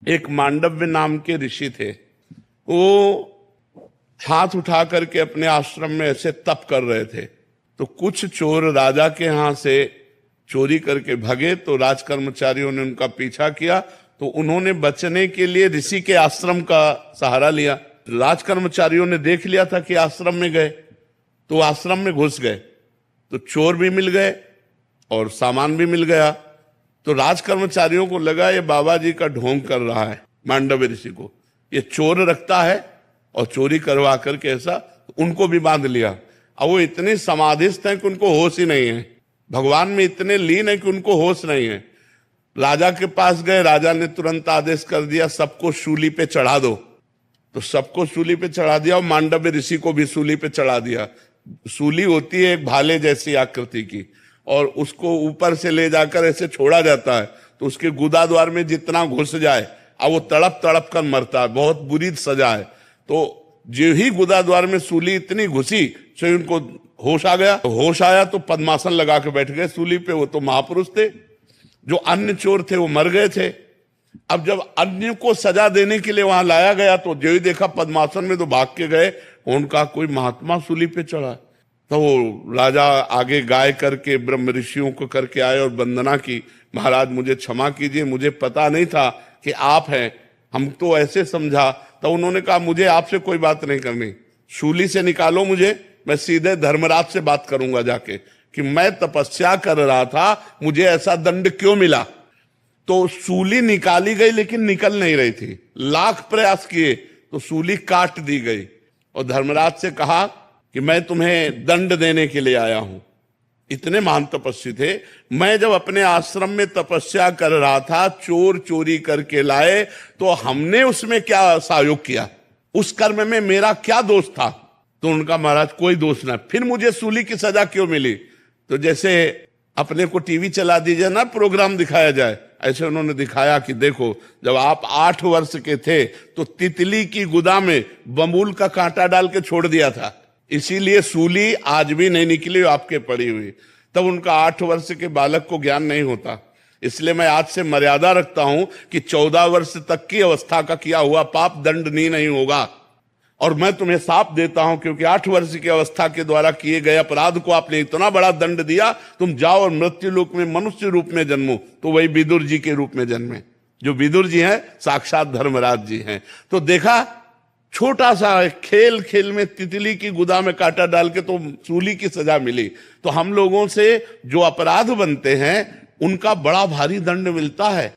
एक मांडव्य नाम के ऋषि थे। वो हाथ उठा करके अपने आश्रम में ऐसे तप कर रहे थे, तो कुछ चोर राजा के यहां से चोरी करके भगे, तो राज कर्मचारियों ने उनका पीछा किया, तो उन्होंने बचने के लिए ऋषि के आश्रम का सहारा लिया। राज कर्मचारियों ने देख लिया था कि आश्रम में गए, तो आश्रम में घुस गए, तो चोर भी मिल गए और सामान भी मिल गया। तो राज कर्मचारियों को लगा ये बाबा जी का ढोंग कर रहा है मांडव्य ऋषि को, ये चोर रखता है और चोरी करवा करके ऐसा, तो उनको भी बांध लिया। अब वो इतने समाधिस्थ हैं कि उनको होश ही नहीं है, भगवान में इतने लीन है कि उनको होश नहीं है। राजा के पास गए, राजा ने तुरंत आदेश कर दिया सबको सूली पे चढ़ा दो, तो सबको सूली पे चढ़ा दिया और मांडव्य ऋषि को भी सूली पे चढ़ा दिया। सूली होती है एक भाले जैसी आकृति की, और उसको ऊपर से ले जाकर ऐसे छोड़ा जाता है, तो उसके गुदा द्वार में जितना घुस जाए अब वो तड़प तड़प कर मरता है, बहुत बुरी सजा है। तो जो ही गुदा द्वार में सूली इतनी घुसी तो उनको होश आ गया, तो होश आया तो पद्मासन लगा के बैठ गए सूली पे। वो तो महापुरुष थे, जो अन्य चोर थे वो मर गए थे। अब जब अन्य को सजा देने के लिए वहां लाया गया, तो जो ही देखा पद्मासन में, तो भाग के गए, उनका कोई महात्मा सूली पे चढ़ा। तो वो राजा आगे गाय करके ब्रह्म ऋषियों को करके आए और वंदना की, महाराज मुझे क्षमा कीजिए, मुझे पता नहीं था कि आप हैं, हम तो ऐसे समझा। तो उन्होंने कहा मुझे आपसे कोई बात नहीं करनी, सूली से निकालो मुझे, मैं सीधे धर्मराज से बात करूंगा जाके कि मैं तपस्या कर रहा था, मुझे ऐसा दंड क्यों मिला। तो सूली निकाली गई लेकिन निकल नहीं रही थी, लाख प्रयास किए तो सूली काट दी गई। और धर्मराज से कहा कि मैं तुम्हें दंड देने के लिए आया हूं। इतने महान तपस्वी थे। मैं जब अपने आश्रम में तपस्या कर रहा था, चोर चोरी करके लाए, तो हमने उसमें क्या सहयोग किया, उस कर्म में मेरा क्या दोष था। तो उनका महाराज कोई दोष ना, फिर मुझे सूली की सजा क्यों मिली। तो जैसे अपने को टीवी चला दीजिए ना, प्रोग्राम दिखाया जाए, ऐसे उन्होंने दिखाया कि देखो जब आप 8 वर्ष के थे तो तितली की गुदा में बबूल का कांटा डाल के छोड़ दिया था, इसीलिए सूली आज भी नहीं निकली, आपके पड़ी हुई। तब उनका 8 वर्ष के बालक को ज्ञान नहीं होता। इसलिए मैं आज से मर्यादा रखता हूं कि 14 वर्ष तक की अवस्था का किया हुआ पाप दंडनीय नहीं होगा। और मैं तुम्हें साफ देता हूं, क्योंकि 8 वर्ष की अवस्था के द्वारा किए गए अपराध को आपने इतना बड़ा दंड दिया, तुम जाओ और मृत्यु लोक में मनुष्य रूप में जन्मो। तो वही विदुर जी के रूप में जन्मे, जो विदुर जी हैं साक्षात धर्मराज जी हैं। तो देखा, छोटा सा खेल खेल में तितली की गुदा में कांटा डाल के तो सूली की सजा मिली। तो हम लोगों से जो अपराध बनते हैं उनका बड़ा भारी दंड मिलता है।